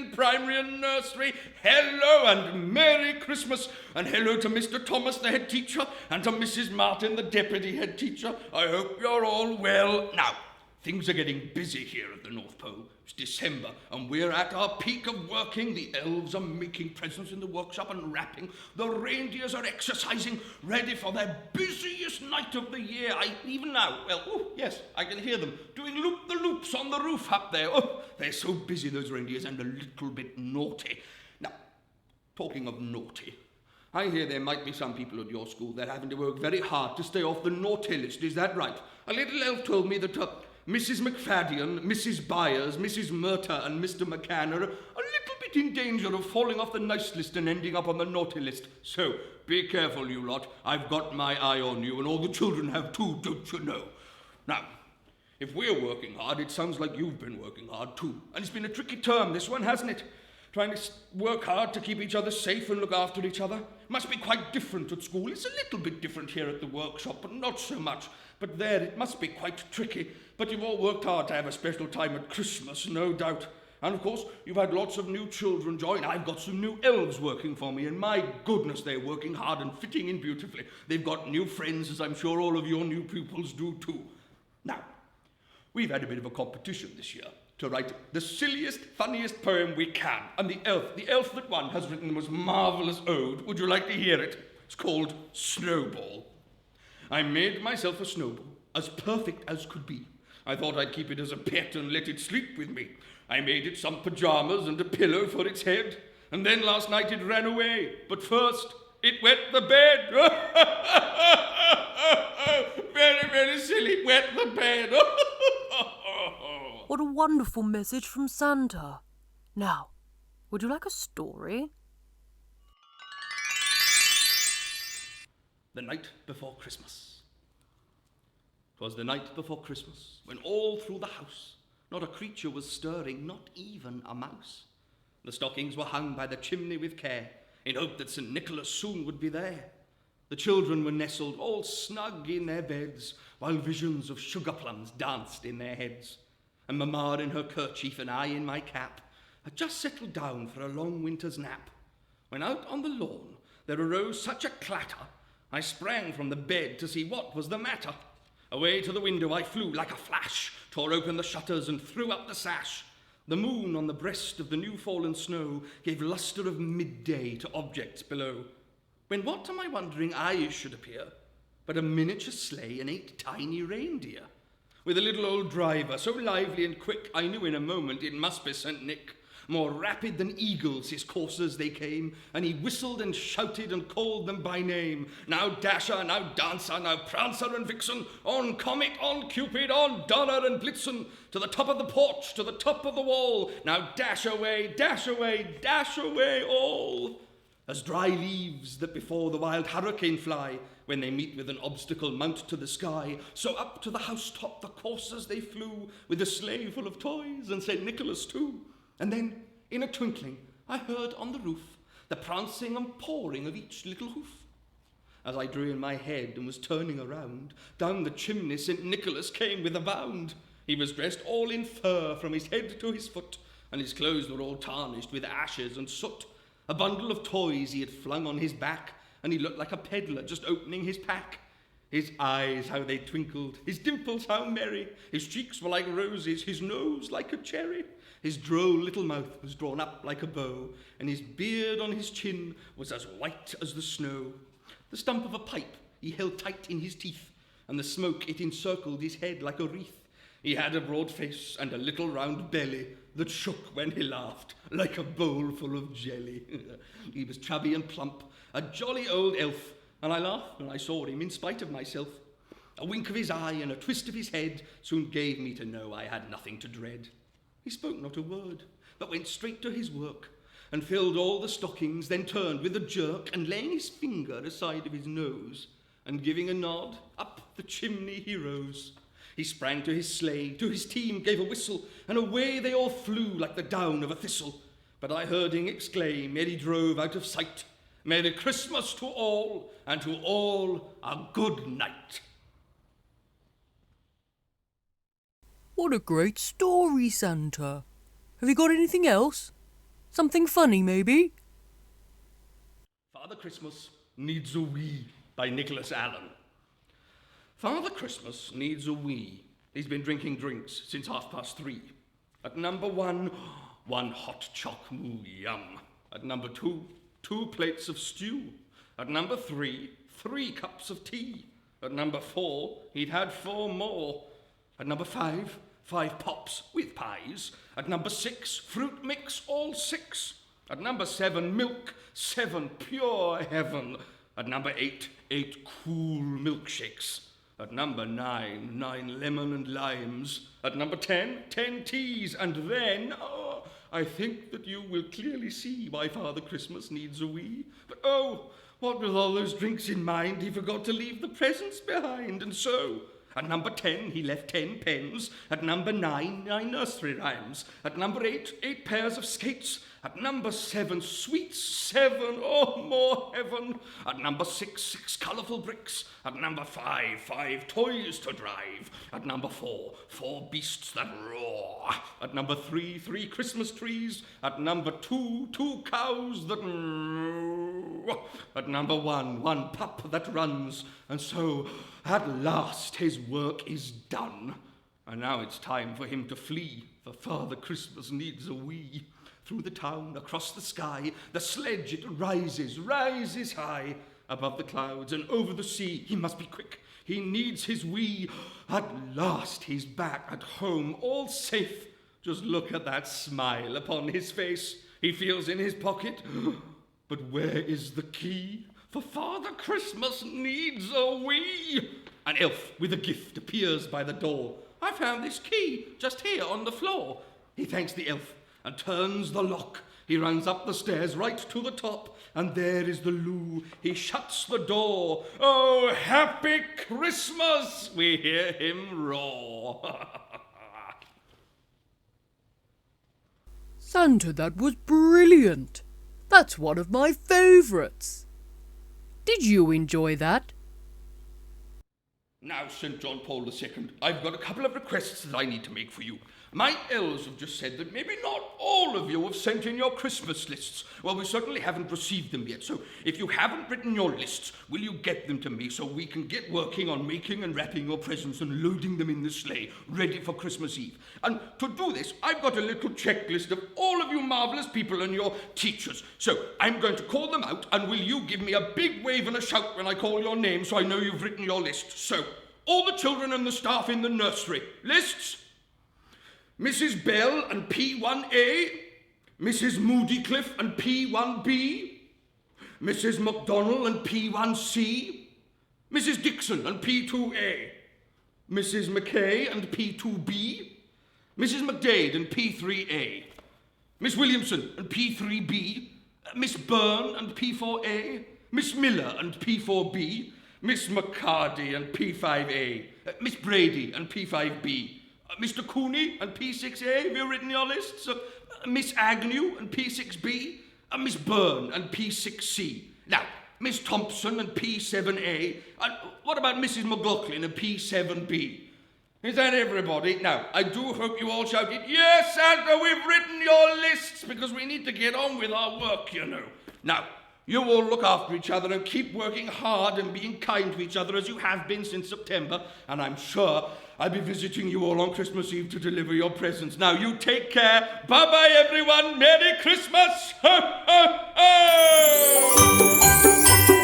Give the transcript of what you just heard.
in primary and nursery. Hello and Merry Christmas. And hello to Mr. Thomas, the head teacher, and to Mrs. Martin, the deputy head teacher. I hope you're all well. Now, things are getting busy here at the North Pole. It's December, and we're at our peak of working. The elves are making presents in the workshop and wrapping. The reindeers are exercising, ready for their busiest night of the year. Even now, yes, I can hear them doing loop-the-loops on the roof up there. Oh, they're so busy, those reindeers, and a little bit naughty. Now, talking of naughty, I hear there might be some people at your school that are having to work very hard to stay off the naughty list. Is that right? A little elf told me that Mrs. McFadden, Mrs. Byers, Mrs. Murta, and Mr. McCann are a little bit in danger of falling off the nice list and ending up on the naughty list. So, be careful, you lot. I've got my eye on you, and all the children have too, don't you know? Now, if we're working hard, it sounds like you've been working hard too. And it's been a tricky term, this one, hasn't it? Trying to work hard to keep each other safe and look after each other. Must be quite different at school. It's a little bit different here at the workshop, but not so much. But there, it must be quite tricky. But you've all worked hard to have a special time at Christmas, no doubt. And of course, you've had lots of new children join. I've got some new elves working for me, and my goodness, they're working hard and fitting in beautifully. They've got new friends, as I'm sure all of your new pupils do too. Now, we've had a bit of a competition this year to write the silliest, funniest poem we can. And the elf that won has written the most marvellous ode. Would you like to hear it? It's called Snowball. I made myself a snowball, as perfect as could be. I thought I'd keep it as a pet and let it sleep with me. I made it some pyjamas and a pillow for its head. And then last night it ran away. But first, it wet the bed. Very, very silly, wet the bed. What a wonderful message from Santa. Now, would you like a story? The night before Christmas. 'Twas the night before Christmas, when all through the house not a creature was stirring, not even a mouse. The stockings were hung by the chimney with care, in hope that St. Nicholas soon would be there. The children were nestled all snug in their beds, while visions of sugar plums danced in their heads. And Mamma in her kerchief and I in my cap had just settled down for a long winter's nap, when out on the lawn there arose such a clatter, I sprang from the bed to see what was the matter. Away to the window I flew like a flash, tore open the shutters and threw up the sash. The moon on the breast of the new-fallen snow gave lustre of midday to objects below, when what to my wondering eyes should appear but a miniature sleigh and 8 tiny reindeer, with a little old driver, so lively and quick, I knew in a moment it must be St. Nick. More rapid than eagles his coursers they came, and he whistled and shouted and called them by name. Now Dasher, now Dancer, now Prancer and Vixen, on Comet, on Cupid, on Donner and Blitzen, to the top of the porch, to the top of the wall. Now dash away, dash away, dash away all. As dry leaves that before the wild hurricane fly, when they meet with an obstacle mount to the sky, so up to the housetop the coursers they flew, with a sleigh full of toys and St. Nicholas too. And then, in a twinkling, I heard on the roof the prancing and pawing of each little hoof. As I drew in my head and was turning around, down the chimney St. Nicholas came with a bound. He was dressed all in fur from his head to his foot, and his clothes were all tarnished with ashes and soot. A bundle of toys he had flung on his back, and he looked like a peddler just opening his pack. His eyes, how they twinkled, his dimples, how merry, his cheeks were like roses, his nose like a cherry. His droll little mouth was drawn up like a bow, and his beard on his chin was as white as the snow. The stump of a pipe he held tight in his teeth, and the smoke it encircled his head like a wreath. He had a broad face and a little round belly that shook when he laughed like a bowl full of jelly. He was chubby and plump, a jolly old elf, and I laughed when I saw him in spite of myself. A wink of his eye and a twist of his head soon gave me to know I had nothing to dread. He spoke not a word, but went straight to his work, and filled all the stockings, then turned with a jerk, and laying his finger aside of his nose, and giving a nod, up the chimney he rose. He sprang to his sleigh, to his team gave a whistle, and away they all flew like the down of a thistle. But I heard him exclaim, ere he drove out of sight, "Merry Christmas to all, and to all a good night." What a great story, Santa. Have you got anything else? Something funny, maybe? Father Christmas Needs a Wee by Nicholas Allen. Father Christmas needs a wee. He's been drinking drinks since 3:30. At number 1, 1 hot choc moo yum. At number 2, 2 plates of stew. At number 3, 3 cups of tea. At number 4, he'd had 4 more. At number 5, 5 pops with pies. At number 6, fruit mix, all 6. At number 7, milk, 7 pure heaven. At number 8, 8 cool milkshakes. At number 9, 9 lemon and limes. At number 10, 10 teas. And then, I think that you will clearly see why Father Christmas needs a wee. But what with all those drinks in mind, he forgot to leave the presents behind. And so, at number 10, he left 10 pens. At number 9, 9 nursery rhymes. At number 8, 8 pairs of skates. At number 7, sweets, 7, more heaven. At number 6, 6 colourful bricks. At number 5, 5 toys to drive. At number 4, 4 beasts that roar. At number 3, 3 Christmas trees. At number 2, 2 cows that moo. At number 1, 1 pup that runs. And so, at last, his work is done. And now it's time for him to flee, for Father Christmas needs a wee. Through the town, across the sky, the sledge it rises, rises high. Above the clouds and over the sea, he must be quick, he needs his wee. At last he's back at home, all safe. Just look at that smile upon his face. He feels in his pocket, but where is the key? For Father Christmas needs a wee. An elf with a gift appears by the door. I found this key just here on the floor. He thanks the elf and turns the lock. He runs up the stairs right to the top, and there is the loo. He shuts the door. Oh, happy Christmas! We hear him roar. Santa, that was brilliant. That's one of my favourites. Did you enjoy that? Now, St. John Paul II, I've got a couple of requests that I need to make for you. My elves have just said that maybe not all of you have sent in your Christmas lists. Well, we certainly haven't received them yet, so if you haven't written your lists, will you get them to me so we can get working on making and wrapping your presents and loading them in the sleigh, ready for Christmas Eve? And to do this, I've got a little checklist of all of you marvellous people and your teachers. So I'm going to call them out, and will you give me a big wave and a shout when I call your name so I know you've written your list? So, all the children and the staff in the nursery. Lists? Mrs. Bell and P1A, Mrs. Moodycliffe and P1B, Mrs. McDonnell and P1C, Mrs. Dixon and P2A, Mrs. McKay and P2B, Mrs. McDade and P3A, Miss Williamson and P3B, Miss Byrne and P4A, Miss Miller and P4B, Miss McCarty and P5A, Miss Brady and P5B, Mr. Cooney and P6A, have you written your lists? Miss Agnew and P6B, Miss Byrne and P6C. Now, Miss Thompson and P7A, and what about Mrs. McLaughlin and P7B? Is that everybody? Now, I do hope you all shouted, "Yes, Santa, we've written your lists," because we need to get on with our work, you know. Now, you all look after each other and keep working hard and being kind to each other as you have been since September, and I'm sure I'll be visiting you all on Christmas Eve to deliver your presents. Now, you take care. Bye-bye, everyone. Merry Christmas. Ho, ho, ho!